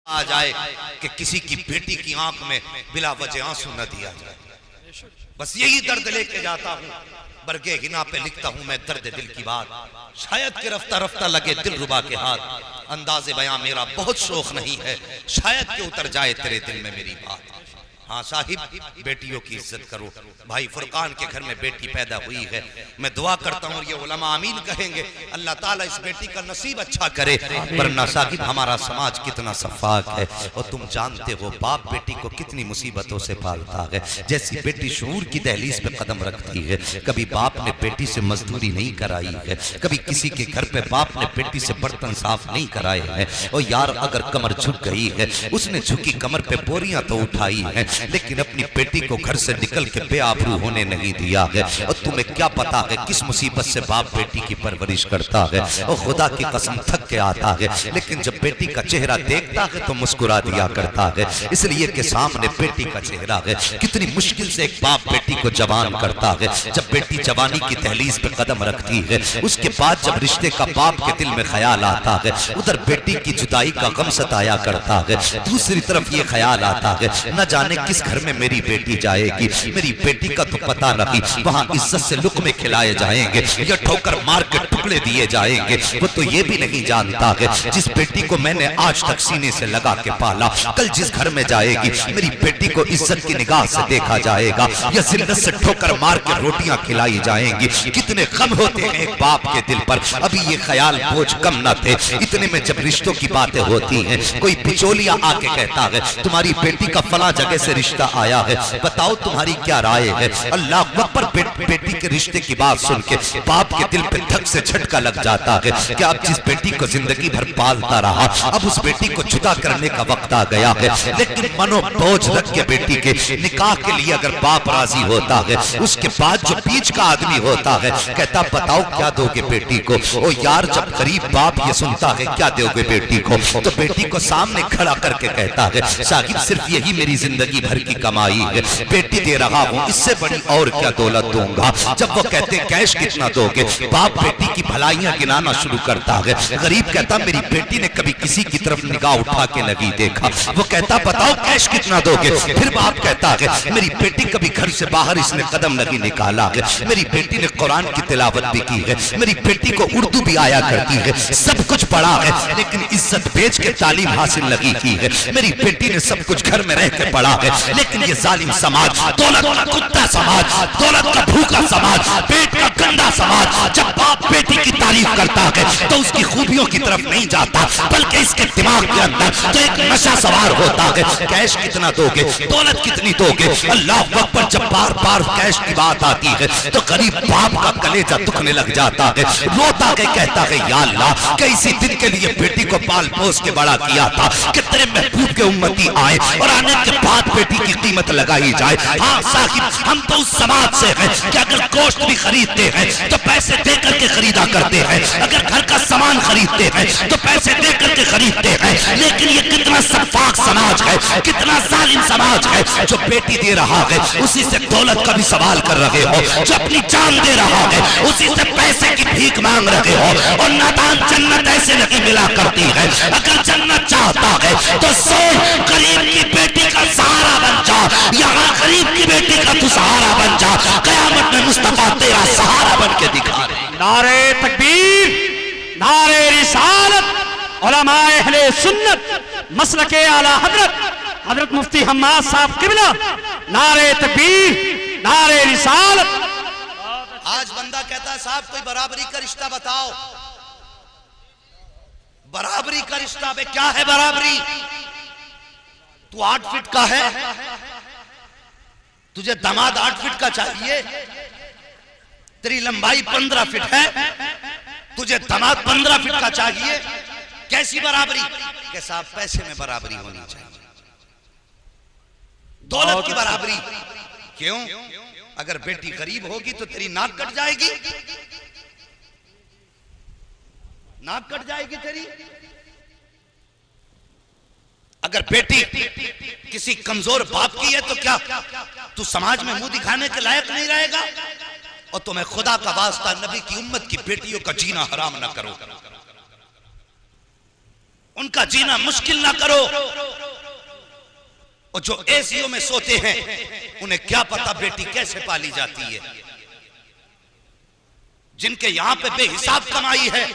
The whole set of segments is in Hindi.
आ जाए कि किसी की बेटी की आंख में बिला वजह आंसू न दिया जाए। बस यही दर्द लेके जाता हूँ, बरगे हिना पे लिखता हूँ मैं दर्द दिल की बात, शायद के रफ्ता रफ्ता लगे दिल रुबा के हाथ। अंदाज़े बयां मेरा बहुत शौक नहीं है, शायद के उतर जाए तेरे दिल में मेरी बात। हाँ साहिब, बेटियों की इज्जत करो। भाई फुरकान के घर में बेटी पैदा हुई है, मैं दुआ करता हूँ ये उलमा आमीन कहेंगे, अल्लाह ताला इस बेटी का नसीब अच्छा करे। वरना साहिब हमारा समाज कितना सफाक है, और तुम जानते हो बाप बेटी को कितनी मुसीबतों से पालता है। जैसी बेटी शऊर की दहलीज पे कदम रखती है, कभी बाप ने बेटी से मजदूरी नहीं कराई है, कभी किसी के घर पे बाप ने बेटी से बर्तन साफ नहीं कराए हैं। और यार अगर कमर झुक गई है, उसने झुकी कमर पे बोरियां तो उठाई है, लेकिन अपनी बेटी को घर से निकल के बेआबरू होने नहीं दिया है। और तुम्हें क्या पता है किस मुसीबत से बाप बेटी की परवरिश करता है। और खुदा की कसम थक के आता है, लेकिन जब बेटी का चेहरा देखता है तो मुस्कुरा दिया करता है, इसलिए कि सामने बेटी का चेहरा है। कितनी मुश्किल से एक बाप बेटी को जवान करता है। जब बेटी जवानी की दहलीज पे कदम रखती है, उसके बाद जब रिश्ते का बाप के दिल में ख्याल आता है, उधर बेटी की जुदाई का गम सताया करता है, दूसरी तरफ ये ख्याल आता है न जाने किस घर में मेरी बेटी जाएगी, मेरी बेटी का तो पता नहीं, वहां इज्जत से लुक़्मे खिलाए जाएंगे या ठोकर मार के टुकड़े दिए जाएंगे। वो तो ये भी नहीं जानता है जिस बेटी को मैंने आज तक सीने से लगा के पाला, कल जिस घर में जाएगी मेरी बेटी को इज्जत की निगाह से देखा जाएगा या जिल्लत से ठोकर मार के रोटियां खिलाई जाएंगी। कितने गम होते हैं एक बाप के दिल पर। अभी ये ख्याल बोझ कम न थे, इतने में जब रिश्तों की बातें होती हैं, कोई बिचौलिया आके कहता है तुम्हारी बेटी का फला जगह से रिश्ता आया है, बताओ तुम्हारी क्या राय है। अल्लाह अकबर, बेटी के रिश्ते की बात सुन के बाप के दिल पे धक से झटका लग जाता है कि अब जिस बेटी को जिंदगी भर पालता रहा, अब उस बेटी को जुदा करने का वक्त आ गया है। लेकिन मनो बोझ रख के बेटी के निकाह के लिए अगर बाप राजी होता है, उसके बाद जो बीच का आदमी होता है कहता बताओ क्या दोगे बेटी को। ओ यार जब गरीब बाप ये सुनता है क्या दोगे बेटी को, तो बेटी को सामने खड़ा करके कहता है साहिब सिर्फ यही मेरी जिंदगी भर की कमाई है, बेटी दे रहा हूँ, इससे बड़ी और क्या दौलत दूंगा। जब वो कहते कैश कितना दोगे, बाप बेटी की भलाइयां गिनाना शुरू करता है। गरीब कहता मेरी बेटी ने कभी किसी की तरफ निगाह उठा के नहीं देखा। वो कहता बताओ कैश कितना दोगे। फिर बाप कहता है मेरी बेटी कभी घर से बाहर इसने कदम नहीं निकाला है, मेरी बेटी ने कुरान की तिलावत भी की है, मेरी बेटी को उर्दू भी आया करती है, सब कुछ पढ़ा है, लेकिन इज्जत बेच के तालीम हासिल नहीं की है। मेरी बेटी ने सब कुछ घर में रह के पढ़ा है, लेकिन ये जालिम समाज, दौलत का कुत्ता समाज, दौलत का भूखा समाज, पेट का गंदा समाज जब बाप बेटी की तारीफ करता है तो उसकी खूबियों की तरफ नहीं जाता, बल्कि इसके दिमाग के अंदर तो एक नशा सवार होता है। कैश कितना दोगे, दौलत कितनी दोगे। अल्लाह अकबर, जब बार बार कैश की बात आती है तो गरीब बाप का कलेजा दुखने लग जाता है, रोता के कहता है या अल्लाह कैसी दिन के लिए बेटी को पाल पोस के बड़ा किया था कि तेरे महबूब के उम्मती आए और आने के बाद बेटी की कीमत लगाई जाए। हाँ साहिब, हम तो उस समाज से हैं कि अगर गोश्त भी खरीदते हैं तो पैसे दे करके खरीदा करते हैं, अगर घर का सामान खरीदते हैं तो पैसे दे करके खरीदते हैं। लेकिन ये कितना सफाक समाज है, कितना जालिम समाज है जो बेटी दे रहा है उसी से दौलत का भी सवाल कर रहे हो, जो अपनी जान दे रहा है उसी से पैसे की भीख मांग रहे हो। और नादान जन्नत ऐसे नहीं मिला करती है, अगर जन्नत चाहता है तो सोच गरीब की बेटी का सहारा बन जा, यहाँ गरीब की बेटी का तू सहारा बन जा, क़यामत में मुस्तफा तेरा सहारा बन के दिखा रहे। नारे तकबीर, नारे रिसालत, उलमाए अहले सुन्नत, मसलके आला हजरत मुफ्ती हम्माद साहब किबला, नारे तकबीर, नारे रिसालत। आज बंदा कहता है साहब कोई बराबरी का रिश्ता बताओ। बराबरी का रिश्ता में क्या है बराबरी? तू 8 फीट का है, तुझे दामाद 8 फीट का चाहिए, तेरी लंबाई 15 फीट है, तुझे दामाद 15 फीट का चाहिए, कैसी बराबरी? के साहब पैसे में बराबरी होनी चाहिए, दौलत की बराबरी। क्यों? अगर बेटी गरीब होगी तो तेरी नाक कट जाएगी, नाक कट जाएगी तेरी। अगर बेटी किसी कमजोर बाप की है तो क्या तू समाज में मुंह दिखाने के लायक नहीं रहेगा? और तुम्हें खुदा का वास्ता नबी की उम्मत की बेटियों का जीना हराम ना करो, उनका जीना मुश्किल ना करो। और जो एसीओ में सोते हैं उन्हें क्या पता बेटी कैसे पाली जाती है। जिनके यहां पे बेहिसाब कमाई है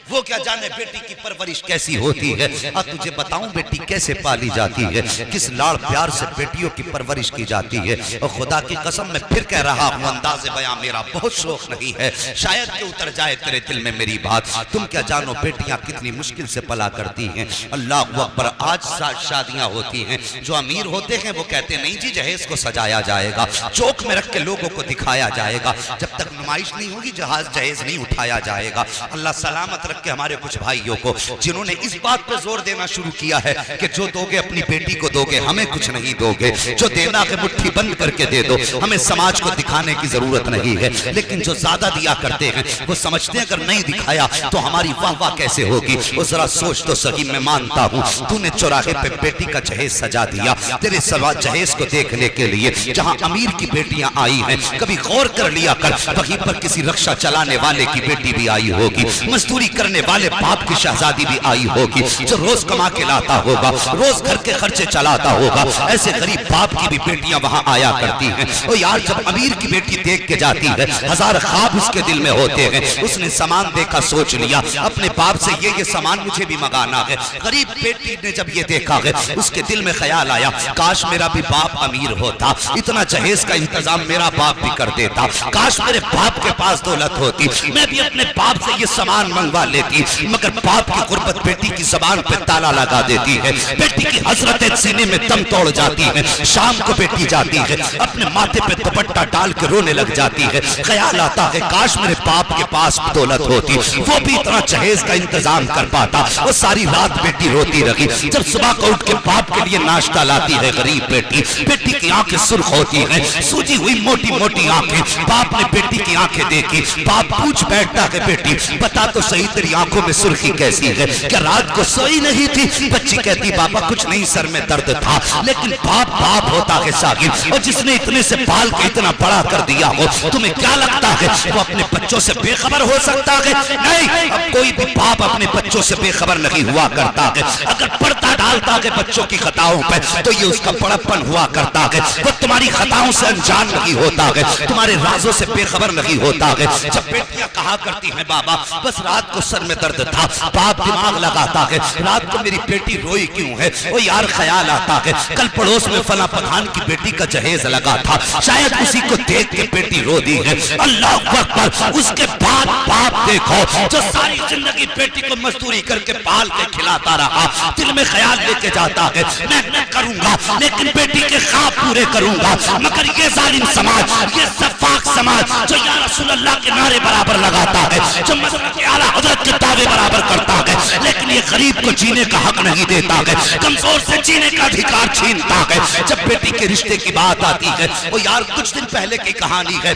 वो क्या जाने बेटी की परवरिश कैसी होती है। अब तुझे बताऊं बेटी कैसे पाली जाती है, किस लाड़ प्यार से बेटियों की परवरिश की जाती है। और खुदा की कसम मैं फिर कह रहा हूं, अंदाज़े बयां मेरा बहुत शौक नहीं है, शायद कि उतर जाए तेरे दिल में मेरी बात। तुम क्या जानो बेटियां कितनी मुश्किल से पला करती हैं। अल्लाह अकबर। आज शादियां होती हैं, जो अमीर होते हैं वो कहते नहीं जी जहेज को सजाया जाएगा, चौक में रख के लोगों को दिखाया जाएगा, जब तक नुमाइश नहीं होगी जहेज नहीं उठाया जाएगा। अल्लाह सलामत के हमारे कुछ भाइयों को जिन्होंने इस बात पे जोर देना शुरू किया है कि जो दोगे अपनी बेटी को दोगे, हमें कुछ नहीं दोगे, जो देना है मुट्ठी बंद करके दे दो, हमें समाज को दिखाने की जरूरत नहीं है। लेकिन जो ज्यादा दिया करते हैं वो समझते हैं अगर नहीं दिखाया तो हमारी वाह कैसे होगी। वो जरा सोच तो सही, मैं मानता हूँ तूने चौराहे पे बेटी का जहेज सजा दिया, तेरे जहेज को देखने के लिए जहाँ अमीर की बेटियां आई हैं, कभी गौर कर लिया कर वहीं पर किसी रक्षा चलाने वाले की बेटी भी आई होगी, मजदूरी करने वाले बाप की शहजादी भी आई होगी, जो रोज कमा के लाता होगा, रोज घर के खर्चे चलाता होगा। ऐसे गरीब बाप की भी बेटियां वहां आया करती हैं। और यार जब अमीर की बेटी देख के जाती है, हजार ख्वाब उसके दिल में होते हैं। उसने सामान देखा, सोच लिया अपने बाप से ये सामान मुझे भी मंगाना है। गरीब बेटी ने जब ये देखा है, उसके दिल में ख्याल आया काश मेरा भी बाप अमीर होता, इतना जहेज का इंतजाम मेरा बाप भी कर देता, काश मेरे बाप के पास दौलत होती, मैं भी अपने बाप से ये सामान मंगवा लेती। मगर बाप की गुर्बत बेटी की जबान पे ताला लगा देती है, बेटी की हसरतें सीने में दम तोड़ जाती है। शाम को बेटी जाती है, अपने माथे पे दुपट्टा डाल के रोने लग जाती है। ख्याल आता है काश मेरे बाप के पास दौलत होती, वो भी इतना जहेज का इंतजाम कर पाता। वो सारी रात बेटी रोती रही। जब सुबह को उठ के बाप के लिए नाश्ता लाती है गरीब बेटी, बेटी की आंखें सुर्ख होती हैं, सूजी हुई मोटी मोटी आंखें। बाप ने बेटी की आंखें देखी, बाप पूछ बैठता है बेटी बता तो सही तेरी आंखों में सुर्खी कैसी है, क्या रात को सोई नहीं थी? बच्ची कहती बाबा कुछ नहीं, सर में दर्द था। लेकिन बाप बाप होता है सागिर, और जिसने इतने से पाल के इतना बड़ा कर दिया हो, तुम्हें क्या लगता है वो अपने बच्चों से बेखबर हो सकता है? नहीं, अब कोई भी बाप अपने बच्चों से बेखबर नहीं हुआ करता है। अगर पर्दा डालता है बच्चों की खताओं पे तो ये उसका बड़प्पन हुआ करता है। वो तुम्हारी खताओं से अनजान नहीं होता है, तुम्हारे राजों से बेखबर नहीं होता है। जब बेटियां कहा करती हैं बाबा बस रात को सर में दर्द था, बाप दिमाग लगाता है रात को मेरी बेटी रोई क्यों है। वो यार ख्याल आता है कल पड़ोस में फला पठान की बेटी का जहेज लगा था, शायद उसी को देख के बेटी रो दी है। अल्लाह अकबर। उसके बाद बाप देखो जो सारी जिंदगी बेटी को मजदूरी करके पाल के खिलाता रहा, दिल में ख्याल लेके जाता है मैं करूंगा लेकिन बेटी के ख्वाब पूरे करूंगा। मगर ये जालिम समाज, ये सफाक समाज जो या रसूल अल्लाह के नारे बराबर लगाता है, जो मदद के आला हजरत के दावे बराबर करता है, लेकिन ये गरीब को जीने का हक नहीं देता है, कमजोर से जीने का अधिकार छीनता है। जब बेटी के रिश्ते की बात आती है, वो यार कुछ दिन पहले की कहानी है,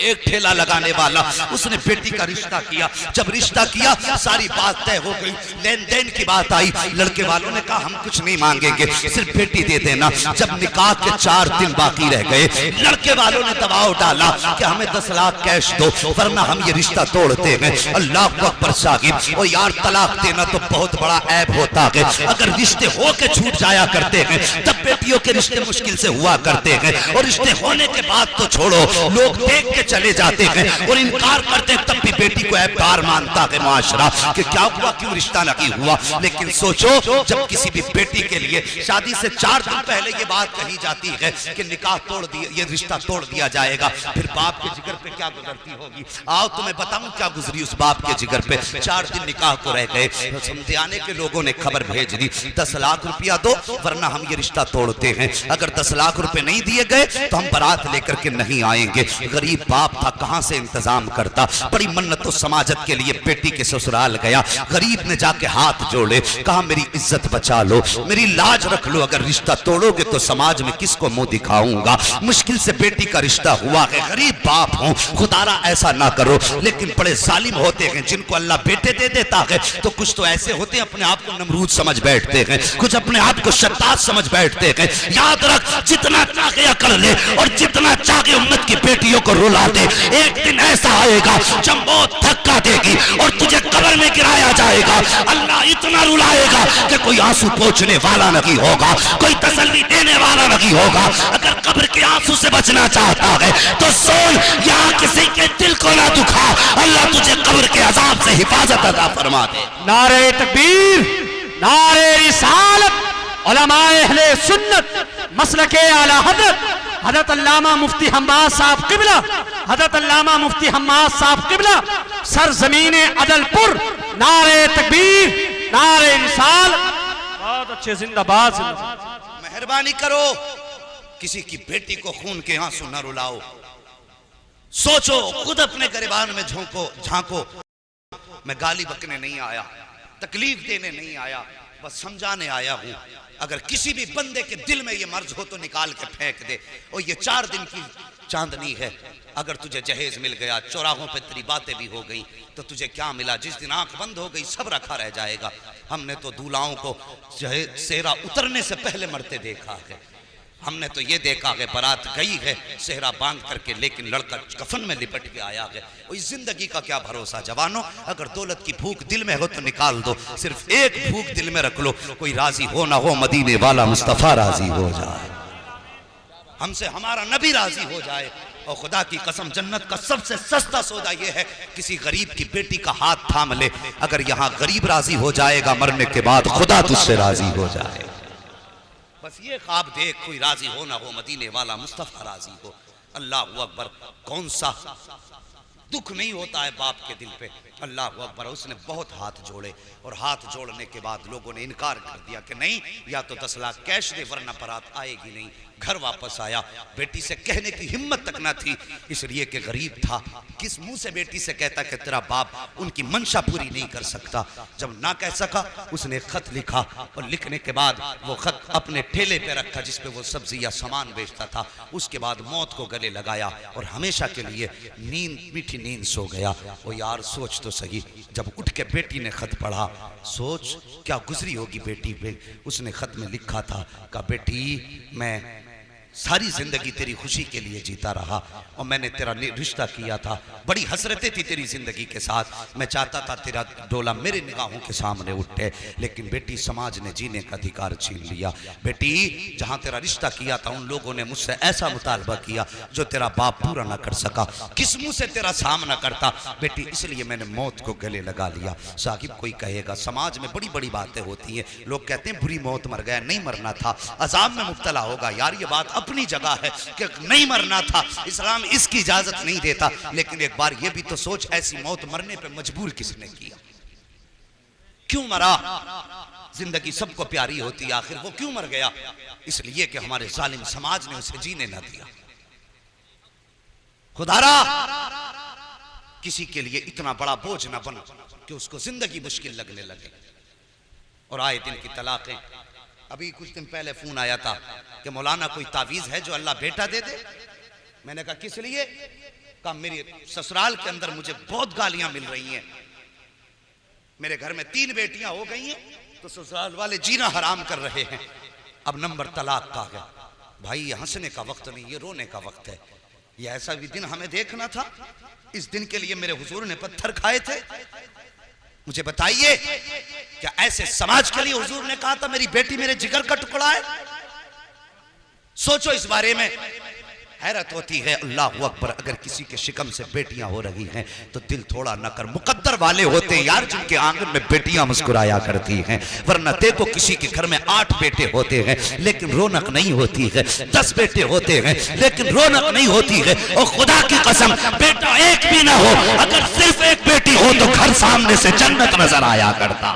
एक ठेला लगाने वाला उसने बेटी का रिश्ता किया। जब रिश्ता किया सारी बात तय हो गई, लेन देन की बात आई, लड़के वालों ने कहा हम कुछ नहीं मांगेंगे, सिर्फ बेटी दे देना। जब निकाह के 4 दिन बाकी रह गए, लड़के वालों ने दबाव डाला कि हमें 10 लाख कैश दो वरना हम ये रिश्ता तोड़ते हैं। अल्लाह अकबर साहिब। और यार तलाक देना तो बहुत बड़ा ऐब होता है, अगर रिश्ते हो के छूट जाया करते हैं तब बेटियों के रिश्ते मुश्किल से हुआ करते हैं, और रिश्ते होने के बाद तो छोड़ो, लोग देख के चले जाते हैं और इनकार करते हैं, तब भी बेटी को ऐबदार मानता है मुआशरा कि क्या हुआ, क्यों रिश्ता नहीं हुआ। लेकिन सोचो जब किसी भी बेटी के लिए शादी से 4 दिन पहले ये बात कही जाती है कि निकाह तोड़ दिया, ये रिश्ता तोड़ दिया जाएगा, फिर बाप के जिगर पे क्या गुजरती होगी। आओ तुम्हें बताऊं क्या गुजरी उस बाप के जिगर पे। 4 दिन निकाह को रह गए, समझाने के लोगों ने खबर भेज दी 10 लाख रुपया दो वरना हम ये रिश्ता तोड़ते हैं। अगर 10 लाख रुपए नहीं दिए गए तो हम बारात लेकर के नहीं आएंगे। गरीब बाप था, कहां से इंतजाम करता। बड़ी मन्नत समाजत के लिए बेटी के ससुराल गया, गरीब ने जाके हाथ जोड़े, कहा मेरी इज्जत बचा लो, मेरी लाज रख लो, अगर रिश्ता तोड़ोगे तो समाज में किसको मुंह दिखाऊंगा। मुश्किल से बेटी का रिश्ता हुआ है, गरीब बाप हूं, खुदारा ऐसा ना करो। लेकिन बड़े जालिम होते हैं जिनको अल्लाह बेटे दे देता है तो कुछ तो ऐसे होते हैं अपने आप को नमरूद समझ बैठते हैं, कुछ अपने आप को शद्दाद समझ बैठते हैं। याद रख जितना चाहे कर ले और जितना चाहे उम्मत की बेटियों को रुला दे, एक दिन ऐसा आएगा जब मौत धक्का देगी और तुझे कब्र में गिराया जाएगा। अल्लाह इतना रुलाएगा कि कोई आंसू पोंछने वाला नहीं होगा, कोई तसल्ली देने वाला नहीं होगा। अगर कब्र के आंसू से बचना चाहता है तो सुन, यहाँ किसी के दिल को ना दुखा, अल्लाह तुझे कब्र के अजाब से हिफाजत अता फरमा दे। नारे तकबीर, नारे रिसालत, उलमाए अहले सुन्नत, मसलके आला हजरत हजरत अल्लामा मुफ्ती हम्माद साहब किबला, हजरत अल्लामा मुफ्ती हम्माद साहब किबला, सरजमीन अदलपुर, नारे तकबीर, नारे रिसालत। बहुत अच्छे, जिंदाबाद जिंदाबाद। मेहरबानी करो, किसी की बेटी को खून के आंसू न रुलाओ। सोचो, खुद अपने गिरबान में झांको। मैं गाली बकने नहीं आया, तकलीफ देने नहीं आया, बस समझाने आया हूं। अगर किसी भी बंदे के दिल में ये मर्ज हो तो निकाल के फेंक दे। और ये 4 दिन की चांदनी है, अगर तुझे जहेज मिल गया, चौराहों पे तेरी बातें भी हो गई, तो तुझे क्या मिला? जिस दिन आंख बंद हो गई सब रखा रह जाएगा। हमने तो दूल्हाओं को सेहरा उतरने से पहले मरते देखा है। हमने तो ये देखा है बारात गई है सेहरा बांध करके, लेकिन लड़का कफन में लिपट के आया है। और इस जिंदगी का क्या भरोसा जवानों? अगर दौलत की भूख दिल में हो तो निकाल दो, सिर्फ एक भूख दिल में रख लो, कोई राजी हो ना हो, मदीने वाला मुस्तफा राजी हो जाए, हमसे हमारा नबी राजी हो जाए। और खुदा की कसम, जन्नत का सबसे सस्ता सौदा यह है, किसी गरीब की बेटी का हाथ थाम ले। अगर यहाँ गरीब राजी हो जाएगा, मरने के बाद खुदा तुझसे राजी हो जाए। बस ये ख्वाब देख, कोई राजी हो ना हो, मदीने वाला मुस्तफा राजी हो। अल्लाह अकबर। कौन सा दुख नहीं होता है बाप के दिल पे। अल्लाह अकबर। उसने बहुत हाथ जोड़े, और हाथ जोड़ने के बाद लोगों ने इनकार कर दिया कि नहीं, या तो 10 लाख कैश दे वरना बारात आएगी नहीं। घर वापस आया, बेटी से कहने की हिम्मत तक ना थी, इसलिए कि गरीब था। किस मुंह से बेटी से कहता कि तेरा बाप उनकी मंशा पूरी नहीं कर सकता। जब ना कह सका, उसने खत लिखा, और लिखने के बाद वो खत अपने ठेले पे रखा जिसपे वो सब्जी या सामान बेचता था। उसके बाद मौत को गले लगाया और हमेशा के लिए मीठी नींद सो गया। वो यार सोच तो सही, जब उठ के बेटी ने खत पढ़ा, सोच क्या गुजरी होगी बेटी पे। उसने खत में लिखा था कि बेटी, मैं सारी जिंदगी तेरी खुशी के लिए जीता रहा, और मैंने तेरा रिश्ता किया था, बड़ी हसरतें थी तेरी जिंदगी के साथ। मैं चाहता था तेरा डोला मेरे निगाहों के सामने उठे, लेकिन बेटी समाज ने जीने का अधिकार छीन लिया। बेटी, जहां तेरा रिश्ता किया था उन लोगों ने मुझसे ऐसा मुतालबा किया जो तेरा बाप पूरा ना कर सका। किस मुंह से तेरा सामना करता बेटी, इसलिए मैंने मौत को गले लगा लिया। साहिब, कोई कहेगा समाज में बड़ी बड़ी बातें होती हैं, लोग कहते हैं बुरी मौत मर गया, नहीं मरना था, अजाब में मुब्तला होगा। यार ये बात अपनी जगह है कि नहीं मरना था, इस्लाम इसकी इजाजत नहीं देता, लेकिन एक बार ये भी तो सोच, ऐसी मौत मरने पे मजबूर किसने किया? क्यों मरा? जिंदगी सबको प्यारी होती है, आखिर वो क्यों मर गया? इसलिए कि हमारे जालिम समाज ने उसे जीने ना दिया। खुदारा, किसी के लिए इतना बड़ा बोझ ना बन कि उसको जिंदगी मुश्किल लगने लगे। और आए दिन की तलाकें। अभी कुछ दिन पहले फोन आया था कि मौलाना कोई तावीज है जो अल्लाह बेटा दे दे। मैंने कहा किस लिए? कहा मेरे ससुराल के अंदर मुझे बहुत गालियां मिल रही हैं, मेरे घर में 3 बेटियां हो गई हैं, तो ससुराल वाले जीना हराम कर रहे हैं। अब नंबर तलाक का है। भाई ये हंसने का वक्त नहीं, ये रोने का वक्त है। ये ऐसा भी दिन हमें देखना था। इस दिन के लिए मेरे हुजूर ने पत्थर खाए थे। मुझे बताइए, क्या ऐसे समाज के लिए हुजूर ने कहा था मेरी बेटी मेरे जिगर का टुकड़ा है? सोचो इस बारे में। हैरत होती है। अल्लाह अकबर। अगर किसी के शिकम से बेटियां हो रही हैं तो दिल थोड़ा न कर। मुकद्दर वाले होते हैं यार जिनके आंगन में बेटियां मुस्कुराया करती हैं, वरना देखो किसी के घर में 8 बेटे होते हैं लेकिन रौनक नहीं होती है, 10 बेटे होते हैं लेकिन रौनक नहीं होती है। और खुदा की कसम, बेटा एक भी ना हो, अगर सिर्फ एक बेटी हो तो घर सामने से जन्नत नजर आया करता।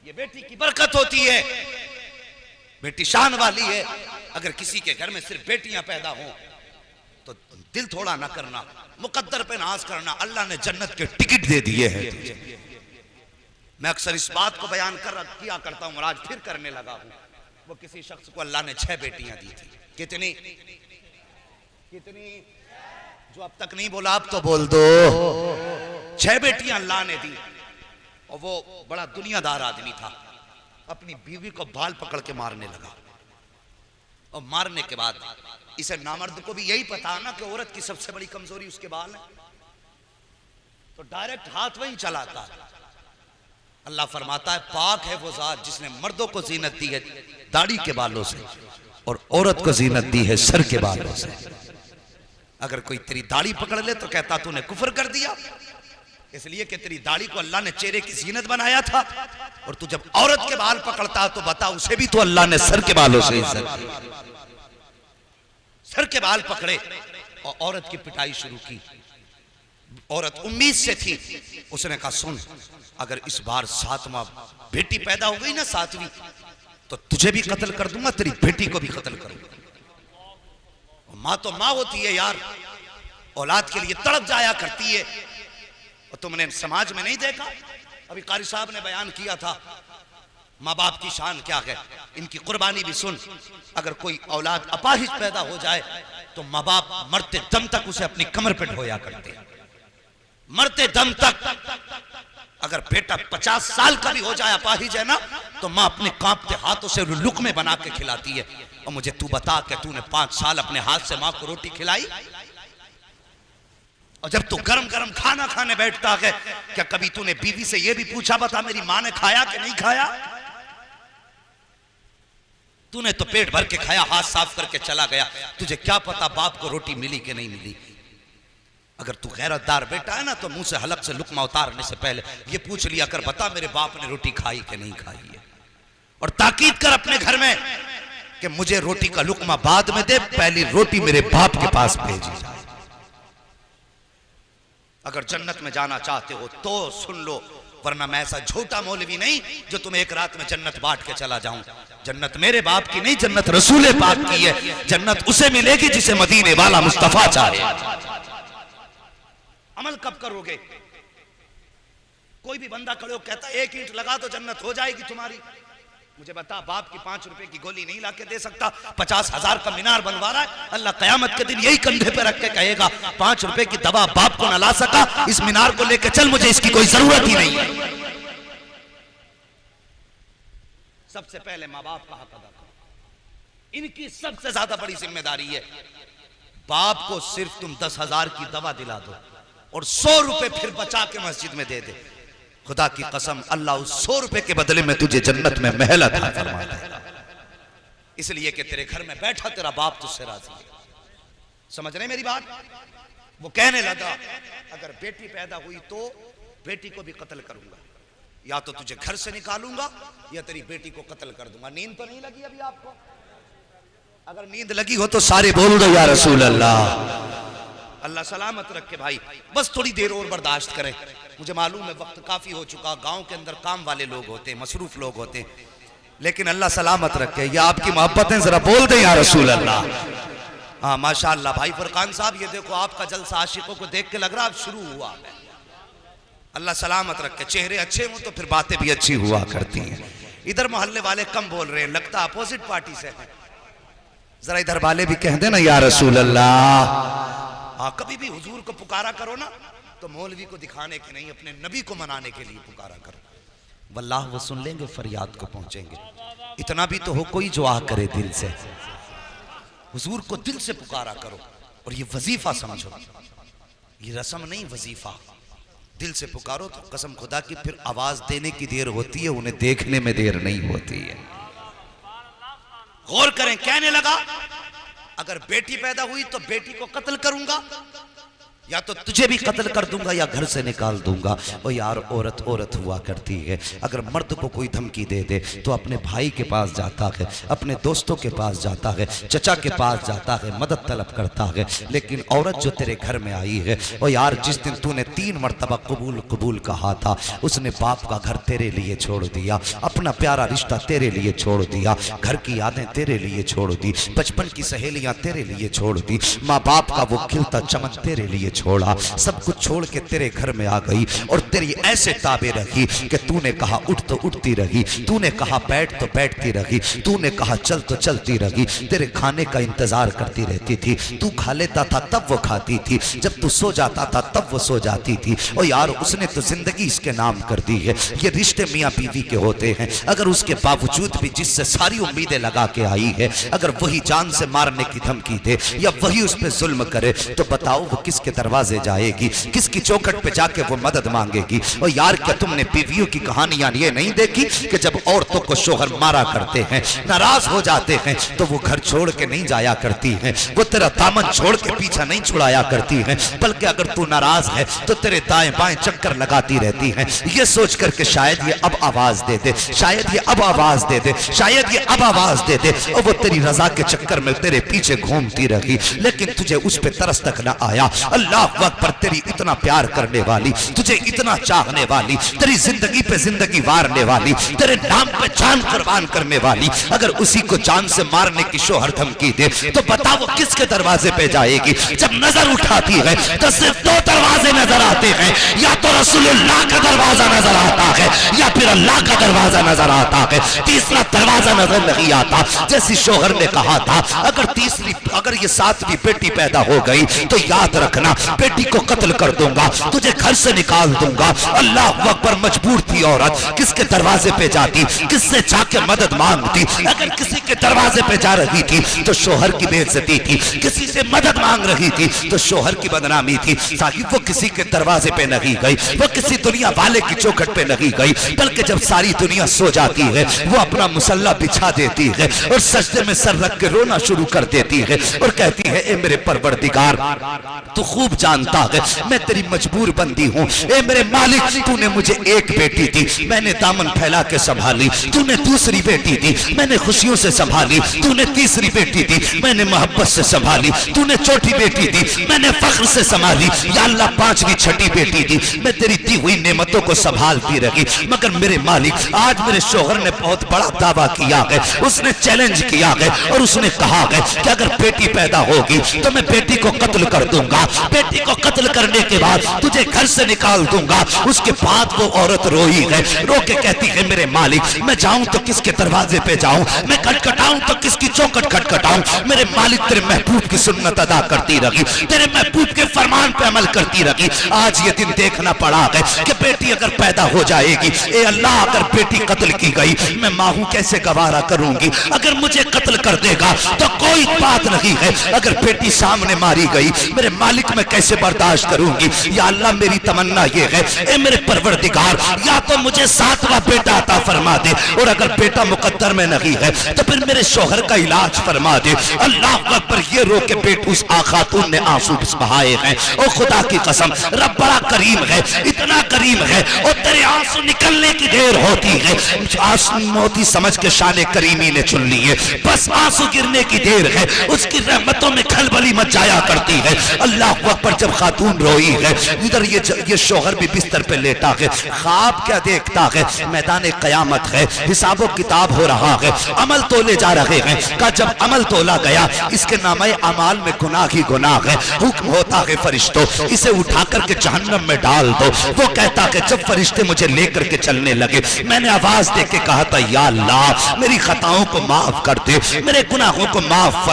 ये बेटी की बरकत होती है, बेटी शान वाली है। अगर किसी के घर में सिर्फ बेटियां पैदा हो तो दिल थोड़ा ना करना, मुकद्दर पे नाज करना। अल्लाह ने जन्नत के टिकट दे दिए हैं। मैं अक्सर इस बात को बयान किया करता हूं और आज फिर करने लगा हूं। वो किसी शख्स को अल्लाह ने 6 बेटियां दी थी। कितनी? जो अब तक नहीं बोला अब तो बोल दो। 6 बेटियां अल्लाह ने दी। और वो बड़ा दुनियादार आदमी था। अपनी बीवी को बाल पकड़ के मारने लगा। और मारने के बाद इसे नामर्द को भी यही पता ना कि औरत की सबसे बड़ी कमजोरी उसके बाल है, तो डायरेक्ट हाथ वहीं चलाता। अल्लाह फरमाता है पाक है वो जात जिसने मर्दों को जीनत दी है दाढ़ी के बालों से और औरत को जीनत दी है सर के बालों से। अगर कोई तेरी दाढ़ी पकड़ ले तो कहता तूने कुफर कर दिया, इसलिए कि तेरी दाढ़ी को अल्लाह ने चेहरे की जीनत बनाया था। और तू जब औरत के बाल पकड़ता तो बता उसे भी तो अल्लाह ने सर के बालों से इज्जत दी। सर के बाल पकड़े और औरत की पिटाई शुरू की। औरत उम्मीद से थी, उसने कहा सुन अगर इस बार 7वां बेटी पैदा हो गई ना 7वीं, तो तुझे भी कत्ल कर दूंगा, तेरी बेटी को भी कत्ल करूंगा। मां तो मां होती है यार, औलाद के लिए तड़प जाया करती है। और तुमने समाज में नहीं देखा, अभी कारी साहब ने बयान किया था माँ बाप की शान क्या है, इनकी कुर्बानी भी सुन। अगर कोई औलाद अपाहिज पैदा हो जाए तो माँ बाप मरते दम तक उसे अपनी कमर पे ढोया करते हैं, मरते दम तक। अगर बेटा 50 साल का भी हो जाए अपाहिज है ना, तो माँ अपने कांपते हाथों से लुकमे बना के खिलाती है। और मुझे तू बता कि तूने 5 साल अपने हाथ से माँ को रोटी खिलाई? और जब तू गरम गरम खाना खाने बैठता है, क्या कभी तूने बीवी से यह भी पूछा बता मेरी माँ ने खाया कि नहीं खाया? तूने तो पेट भर के खाया, हाथ साफ करके चला गया, तुझे क्या पता बाप को रोटी मिली कि नहीं मिली। अगर तू गैरतदार बेटा है ना, तो मुंह से हलक से लुकमा उतारने से पहले ये पूछ लिया कर बता मेरे बाप ने रोटी खाई कि नहीं खाई है। और ताकीद कर अपने घर में कि मुझे रोटी का लुकमा बाद में दे, पहली रोटी मेरे बाप के पास भेजी जाए। अगर जन्नत में जाना चाहते हो तो सुन लो, वरना मैं ऐसा झूठा मौलवी नहीं जो तुम्हें एक रात में जन्नत बांट के चला जाऊं। जन्नत मेरे बाप की नहीं, जन्नत रसूल पाक की है। जन्नत उसे मिलेगी जिसे मदीने वाला मुस्तफा चाहे। अमल कब करोगे? कोई भी बंदा खड़े हो कहता 1 ईंट लगा तो जन्नत हो जाएगी तुम्हारी। मुझे बता, बाप की 5 रुपए की गोली नहीं लाके दे सकता, 50,000 का मीनार बनवा रहा है। अल्लाह कयामत के दिन यही कंधे पे रख के कहेगा 5 रुपए की दवा बाप को न ला सका, इस मीनार को लेके चल, मुझे इसकी कोई जरूरत ही नहीं है। सबसे पहले माँ बाप का हक अदा करो, इनकी सबसे ज्यादा बड़ी जिम्मेदारी है। बाप को सिर्फ तुम 10,000 की दवा दिला दो और 100 रुपए फिर बचा के मस्जिद में दे दे, खुदा की कसम अल्लाह उस 100 रुपए के बदले में तुझे जन्नत में महल अता फरमाता है। इसलिए कि तेरे घर में बैठा तेरा बाप तुझसे राजी है। समझ रहे मेरी बात? वो कहने लगा अगर बेटी पैदा हुई तो बेटी को भी कत्ल करूंगा, या तो तुझे घर से निकालूंगा या तेरी बेटी को कत्ल कर दूंगा। नींद तो नहीं लगी अभी आपको? अगर नींद लगी हो तो सारे बोल दो या रसूल अल्लाह। अल्लाह सलामत रखे भाई, बस थोड़ी देर और बर्दाश्त करें। मुझे मालूम है वक्त काफी हो चुका, गांव के अंदर काम वाले लोग होते हैं, मसरूफ लोग होते हैं, लेकिन अल्लाह सलामत रखे। ये आपकी मोहब्बतें जरा बोल दें या रसूल अल्लाह। हाँ माशाअल्लाह भाई फरकान साहब, ये देखो आपका जलसा आशिकों को देख के लग रहा अब शुरू हुआ है। अल्लाह सलामत रखे, चेहरे अच्छे हों तो फिर बातें भी अच्छी हुआ करती हैं। इधर मोहल्ले वाले कम बोल रहे हैं, लगता अपोजिट पार्टी से है। जरा इधर वाले भी कह देना या रसूल अल्लाह। हाँ, कभी भी हुजूर को पुकारा करो ना तो मौलवी को दिखाने के नहीं, अपने नबी को मनाने के लिए पुकारा करो। वल्लाह वो सुन लेंगे, फरियाद को पहुंचेंगे। इतना भी तो हो कोई जो आ करे दिल से, हुजूर को दिल से पुकारा करो। और ये वजीफा समझो, ये रस्म नहीं वजीफा। दिल से पुकारो तो कसम खुदा की फिर आवाज देने की देर होती है, उन्हें देखने में देर नहीं होती है। गौर करें, कहने लगा अगर बेटी पैदा हुई तो बेटी को कत्ल करूंगा, या तो तुझे भी कत्ल कर दूंगा या घर से निकाल दूंगा। ओ यार, औरत औरत हुआ करती है। अगर मर्द को कोई धमकी दे दे तो अपने भाई के पास जाता है, अपने दोस्तों के पास जाता है, चचा के पास जाता है, मदद तलब करता है। लेकिन औरत जो तेरे घर में आई है, ओ यार जिस दिन तूने 3 मरतबा कबूल कबूल कहा था, उसने बाप का घर तेरे लिए छोड़ दिया, अपना प्यारा रिश्ता तेरे लिए छोड़ दिया, घर की यादें तेरे लिए छोड़ दी, बचपन की सहेलियां तेरे लिए छोड़ दी, माँ बाप का वो खिलता चमन तेरे लिए छोड़ा, सब कुछ छोड़ के तेरे घर में आ गई। और तेरी ऐसे ताबे रखी कि तूने कहा उठ तो उठती रही, तूने कहा बैठ तो बैठती रही, तूने कहा चल तो चलती रही, तेरे खाने का इंतजार करती रहती थी। तू खा लेता था तब वो खाती थी, जब तू सो जाता था तब वो सो जाती थी। और यार उसने तो जिंदगी इसके नाम कर दी है। ये रिश्ते मियाँ बीवी के होते हैं, अगर उसके बावजूद भी जिससे सारी उम्मीदें लगा के आई है, अगर वही जान से मारने की धमकी दे या वही उस पर जुल्म करे, तो बताओ वो किसके दरवाजे जाएगी, किसकी चौखट पे जाके वो मदद मांगेगी। और यार क्या तुमने बीवियों की कहानियां ये नहीं देखी कि जब औरतों को शोहर मारा करते हैं, नाराज हो जाते हैं, तो वो घर छोड़ के नहीं जाया करती हैं, वो तेरा दामन छोड़ के पीछा नहीं छुड़ाया करती हैं, बल्कि अगर तू नाराज है तो तेरे दाएं बाएं चक्कर लगाती रहती हैं, ये सोच करके शायद ये अब आवाज दे दे, शायद ये अब आवाज दे दे, शायद ये अब आवाज दे दे, और वो तेरी रजा के चक्कर में तेरे पीछे घूमती रही, लेकिन तुझे उस पे तरस तक न आया। अल्लाह अकबर, तेरी इतना प्यार करने वाली, तुझे इतना चाहने वाली, तेरी जिंदगी पे जिंदगी वारने वाली, तेरे नाम पे जान कुर्बान करने वाली, अगर उसी को जान से मारने की शोहर धमकी दे तो बता वो किसके दरवाजे पे जाएगी। जब नजर उठाती है तो सिर्फ दो दरवाजे नजर आते हैं, या तो रसूलुल्लाह का दरवाजा नजर आता है या फिर अल्लाह का दरवाजा नजर आता है, तीसरा दरवाजा नजर नहीं आता। जैसी शोहर ने कहा था अगर ये सातवीं बेटी पैदा हो गई तो याद रखना बेटी को कत्ल कर दूंगा, तुझे घर से निकाल दूंगा। अल्लाह अकबर, मजबूर थी औरत, किसके दरवाजे पे जाती, किससे जाके मदद मांगती। अगर किसी के दरवाजे पे जा रही थी तो शोहर की बेइज्जती थी, किसी से मदद मांग रही थी तो शोहर की बदनामी थी। साहिब वो किसी के दरवाजे पे नहीं गई, वो किसी दुनिया वाले की चौखट पे नहीं गई, बल्कि जब सारी दुनिया सो जाती है वो अपना मुसल्ला बिछा देती है और सजदे में सर रख के रोना शुरू कर देती है और कहती है, ए मेरे परवरदिगार, तू खूब जानता है मैं तेरी मजबूर बंदी हूँ। ए मेरे मालिक, तूने मुझे एक बेटी दी, मैंने दामन फैला के संभाली, तूने दूसरी बेटी दी, मैंने खुशियों से संभाली, तूने तीसरी बेटी दी, मैंने मोहब्बत से संभाली, तूने चौथी बेटी दी, मैंने फख्र से संभाली, या अल्लाह पांचवी छठी बेटी दी, मैं तेरी दी हुई नेमतों को संभालती रही। मगर मेरे मालिक, आज मेरे शोहर ने बहुत बड़ा दावा किया है, उसने चैलेंज किया है और उसने कहा है कि अगर बेटी पैदा होगी तो मैं बेटी को कत्ल कर दूंगा, बेटी को कत्ल करने के बाद तुझे घर से निकाल दूंगा। उसके बाद वो औरत रोई है, रो के कहती है, मेरे मालिक, मैं जाऊं तो किसके दरवाजे पे जाऊं, मैं खटखटाऊं तो किसकी चौखट खटखटाऊं। मेरे मालिक, तेरे महबूब की सुन्नत अदा करती रही, तेरे महबूब के फरमान पे अमल करती रही। आज ये दिन देखना पड़ा है कि बेटी अगर पैदा हो जाएगी, ए अल्लाह, अगर बेटी कत्ल की गई मैं माँ हूं कैसे गवारा करूंगी, अगर मुझे कत्ल कर देगा तो कोई बात नहीं है, अगर बेटी सामने मारी गई मेरे मालिक मैं कैसे बर्दाश्त करूंगी। या अल्लाह, मेरी तमन्ना ये है, ए मेरे परवरदिगार, या तो मुझे सातवां बेटा अता फरमा दे, और अगर बेटा मुकद्दर में नहीं है तो फिर मेरे शोहर का इलाज फरमा दे। अल्लाह अकबर, ये रो के बेट उस खातून ने आंसू बहाए हैं। ओ खुदा की कसम, रब बड़ा करीम है, इतना करीम है, और तेरे आंसू निकलने की देर होती है, आंसू मोती समझ के शान करीमी ने चुन लिए, बस आंसू गिरने की देर है, उसकी रहमतों में खलबली मच जाया करती है। अल्लाह अकबर, जब खातून रोई है, इधर ये शोहर भी बिस्तर पे लेटा है, ख्वाब क्या देखता है, मैदान कयामत है, हिसाबो किताब हो रहा है, अमल तोले जा रहे हैं। का जब अमल तोला गया, इसके नामे अमाल में गुनाह ही गुनाह है, हुक्म होता है फरिश्तों, इसे उठा करके जहन्नम में डाल दो। वो कहता है, जब फरिश्ते मुझे लेकर के चलने लगे, मैंने आवाज दे के कहा था, या अल्लाह, मेरी खताओं को माफ कर दे, मेरे गुनाहों को माफ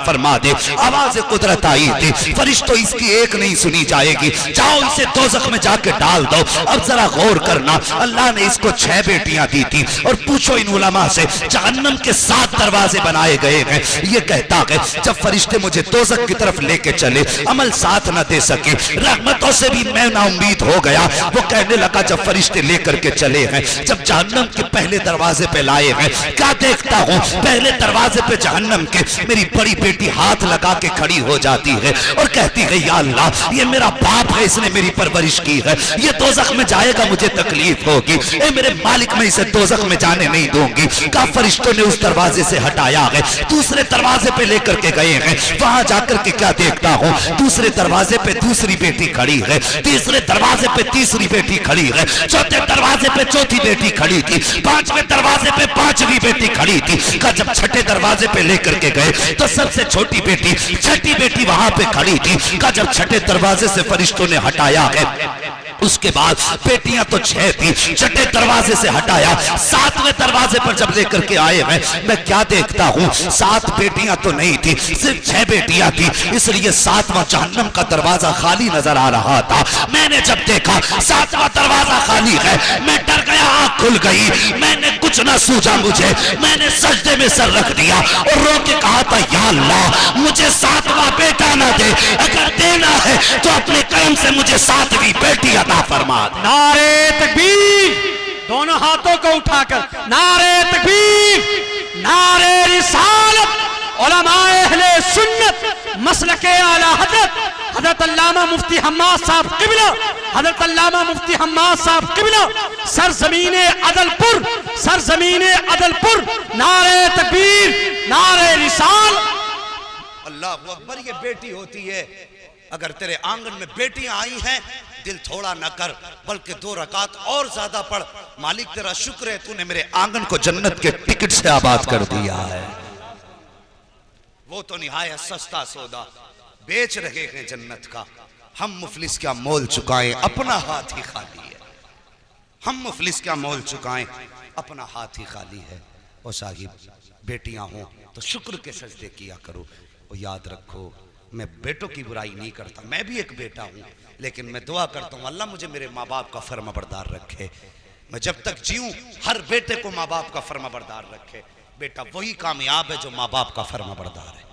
फरमा दे। आवाज कुदरत आई थी, फरिश्तों इसकी एक नहीं सुनी जाएगी, जाओ इसे दोज़ख में जाके डाल दो। अब जरा गौर करना, अल्लाह ने इसको 6 बेटियां दी थी, और पूछो इन उलमा से, जहन्नम के 7 दरवाजे बनाए गए हैं। ये कहता है, जब फरिश्ते मुझे दोज़ख की तरफ लेके चले, अमल साथ न दे सके, रहमतों से भी मैं ना उम्मीद हो गया। वो कहने लगा, जब फरिश्ते लेकर के चले हैं, जब जहन्नम के पहले दरवाजे पे लाए हैं, क्या देखता हूँ, पहले दरवाजे पे जहन्नम के मेरी बड़ी बेटी हाथ लगा के खड़ी हो जाती है और कहती है, या अल्लाह, ये मेरा बाप है, इसने मेरी परवरिश की है, ये दोज़ख में जाएगा, मुझे तकलीफ होगी, ए मेरे मालिक, मैं इसे दोज़ख में जाने नहीं दूंगी। का फरिश्तों ने उस दरवाजे से हटाया है, दूसरे दरवाजे पे लेकर के गए हैं, वहां जाकर के क्या देखता हूँ, दूसरे दरवाजे पे दूसरी बेटी खड़ी है, तीसरे दरवाजे पे तीसरी बेटी खड़ी है, चौथे दरवाजे पे चौथी बेटी खड़ी थी, 5वें दरवाजे पे 5वीं बेटी खड़ी थी। का जब 6ठे दरवाजे पे लेकर के गए तो सबसे छोटी बेटी, 6ठी बेटी वहां पे खड़ी थी। का जब 6ठे दरवाजे से फरिश्तों ने हटाया है, उसके बाद बेटियां तो 6 थी, छठे दरवाजे से हटाया, 7वें दरवाजे पर जब लेकर के आए मैं क्या देखता हूँ, 7 बेटियां तो नहीं थी, सिर्फ 6 बेटियां थी, इसलिए 7वां जहन्नम का दरवाजा खाली नजर आ रहा था। मैंने जब देखा 7वां दरवाजा खाली है, मैं डर गया, आंख खुल गई, मैंने कुछ ना सूझा मुझे, मैंने सजदे में सर रख दिया और रो के कहा था, या अल्लाह मुझे 7वां बेटा ना दे, अगर देना है तो अपने कर्म से मुझे 7वीं बेटी अता फरमा दे। नारे तकबीर, दोनों हाथों को उठाकर नारे तकबीर, नारे रिसालत, उलमाए अहले सुन्नत मसलके आला हज़रत अल्लामा मुफ्ती हम्माद साहब क़िबला, हज़रत अल्लामा मुफ्ती हम्माद साहब क़िबला, सरज़मीने अदलपुर, सरज़मीने अदलपुर, नारे तकबीर, नारे रिसाल। अल्लाह अकबर, ये बेटी होती है। अगर तेरे आंगन में बेटियां आई हैं, दिल थोड़ा न कर, बल्कि 2 रकात और ज्यादा पढ़। मालिक तेरा शुक्र है, तूने मेरे आंगन को जन्नत के टिकट से आबाद कर दिया है। वो तो निहायत सस्ता सौदा बेच रहे हैं जन्नत का। हम मुफलिस क्या मोल चुकाएं, अपना हाथ ही खाली है। हम मुफलिस क्या मोल चुकाएं, अपना हाथ ही खाली है। ओ साहिब, बेटियां हो तो शुक्र के सजदे किया करो। और याद रखो, मैं बेटों की बुराई नहीं करता, मैं भी एक बेटा हूँ, लेकिन मैं दुआ करता हूँ अल्लाह मुझे मेरे माँ बाप का फर्माबरदार रखे। मैं जब तक जीऊँ हर बेटे को माँ बाप का फर्माबरदार रखे। बेटा वही कामयाब है जो माँ बाप का फर्माबरदार है।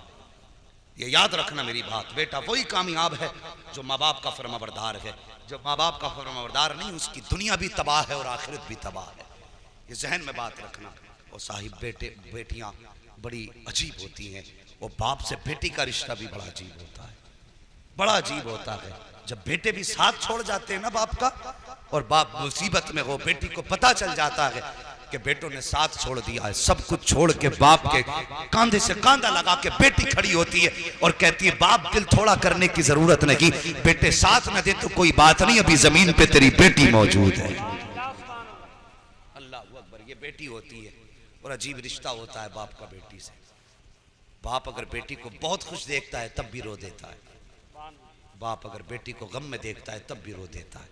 ये याद रखना मेरी बात, बेटा वही कामयाब है जो माँ बाप का फर्माबरदार है। जो माँ बाप का फर्माबरदार नहीं, उसकी दुनिया भी तबाह है और आखिरत भी तबाह है। ये जहन में बात रखना। और साहिब, बेटियां बड़ी अजीब होती हैं। वो बाप से बेटी का रिश्ता भी बड़ा अजीब होता है, बड़ा अजीब होता है। जब बेटे भी साथ छोड़ जाते हैं ना बाप का, और बाप मुसीबत में हो, बेटी को पता चल जाता है कि बेटों ने साथ छोड़ दिया है, सब कुछ छोड़ के बाप के कांधे से कांधा लगा के बेटी खड़ी होती है और कहती है, बाप दिल थोड़ा करने की जरूरत नहीं, बेटे साथ न दे तो कोई बात नहीं, अभी जमीन पे तेरी बेटी मौजूद है। अल्लाह अकबर, ये बेटी होती है। और अजीब रिश्ता होता है बाप का बेटी से। बाप अगर बेटी को बहुत खुश देखता है तब भी रो देता है। बाप अगर बेटी को गम में देखता है तब भी रो देता है।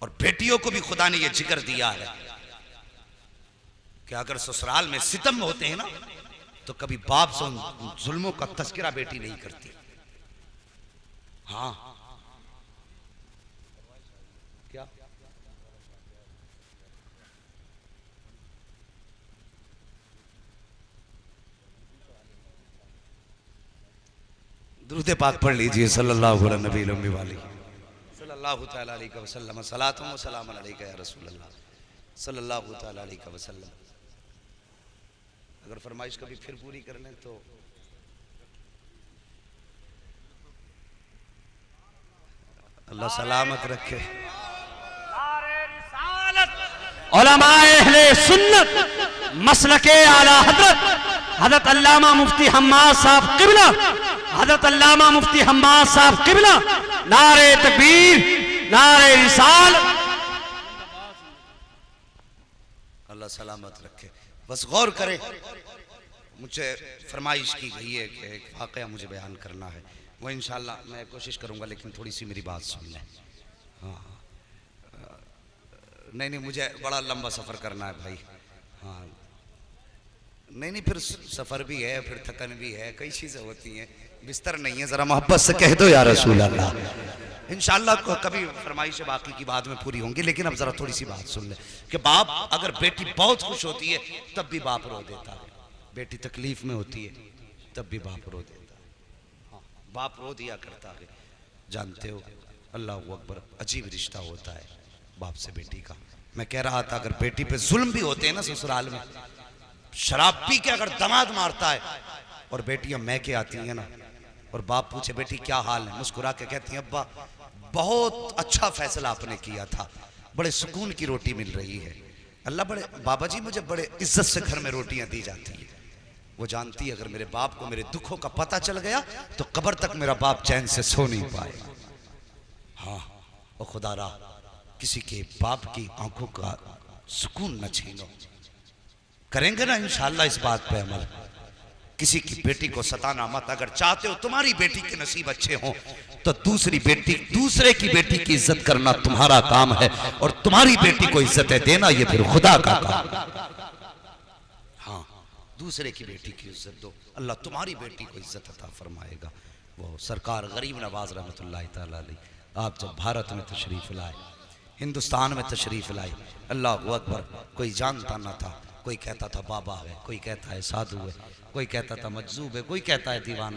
और बेटियों को भी खुदा ने यह जिक्र दिया है कि अगर ससुराल में सितम होते हैं ना, तो कभी बाप से उन जुल्मों का तस्करा बेटी नहीं करती। हाँ, क्या दुरूद पाक पढ़ लीजिए, सल्लल्लाहु अलैहि वसल्लम, सलातुम व सलाम अलैका या रसूल अल्लाह सल्लल्लाहु अलैहि वसल्लम। अगर फरमाइश कभी फिर पूरी कर लें तो अल्लाह सलामत रखे। उलमाए अहले सुन्नत मसलके आला हज़रत अल्लामा मुफ्ती हम्माद साहब क़िबला, हज़रत अल्लामा मुफ्ती हम्माद साहब क़िबला, नारे तकबीर, नारे रिसाल। अल्लाह सलामत रखे। बस गौर करें, मुझे फरमाइश की गई है कि एक वाक़या मुझे बयान करना है, वो इंशाल्लाह मैं कोशिश करूंगा, लेकिन थोड़ी सी मेरी बात सुन लें। हाँ, नहीं, मुझे बड़ा लंबा सफ़र करना है भाई। हाँ, नहीं, फिर सफ़र भी है, फिर थकन भी है, कई चीज़ें होती हैं, बिस्तर नहीं है, ज़रा मोहब्बत से कह दो या रसूल अल्लाह। इंशाल्लाह कभी फरमाइश बाकी की बाद में पूरी होंगी, लेकिन अब ज़रा थोड़ी सी बात सुन ले कि बाप अगर बेटी बहुत खुश होती है तब भी बाप रो देता है, बेटी तकलीफ़ में होती है तब भी बाप रो देता है। हाँ, बाप रो दिया करता है। जानते हो, अल्लाह अकबर, अजीब रिश्ता होता है बाप से बेटी का। मैं कह रहा था, अगर बेटी पे जुल्म भी होते हैं ना ससुराल में, शराब पी के अगर दामाद मारता है और बेटियां मैं के आती हैं ना, और बाप पूछे बेटी क्या हाल है, मुस्कुरा के कहती हैं अब्बा बहुत अच्छा फैसला आपने किया था, बड़े सुकून की रोटी मिल रही है। अल्लाह, बड़े बाबा जी मुझे बड़े इज्जत से घर में रोटियां दी जाती है। वो जानती है अगर मेरे बाप को मेरे दुखों का पता चल गया तो कब्र तक मेरा बाप चैन से सो नहीं पाएगा। हाँ, और खुदा रा किसी के बाप की आंखों का सुकून न छीनो। करेंगे ना इंशाअल्लाह इस बात पे अमल। किसी की बेटी को सताना मत। अगर चाहते हो तुम्हारी बेटी के नसीब अच्छे हों तो दूसरे की बेटी की इज्जत करना तुम्हारा काम है, और तुम्हारी बेटी को इज्जतें देना ये फिर खुदा का काम। हाँ, दूसरे की बेटी की इज्जत दो, अल्लाह तुम्हारी बेटी को इज्जत अता फरमाएगा। वो सरकार गरीब नवाज रहमतुल्लाह तआला अलैह आप जब भारत में तशरीफ लाए, हिंदुस्तान में तशरीफ लाए, अल्लाह अकबर, कोई जानता ना था, कोई कहता था बाबा है, कोई कहता है साधु है, कोई कहता था मजजूब है, कोई कहता है दीवाना।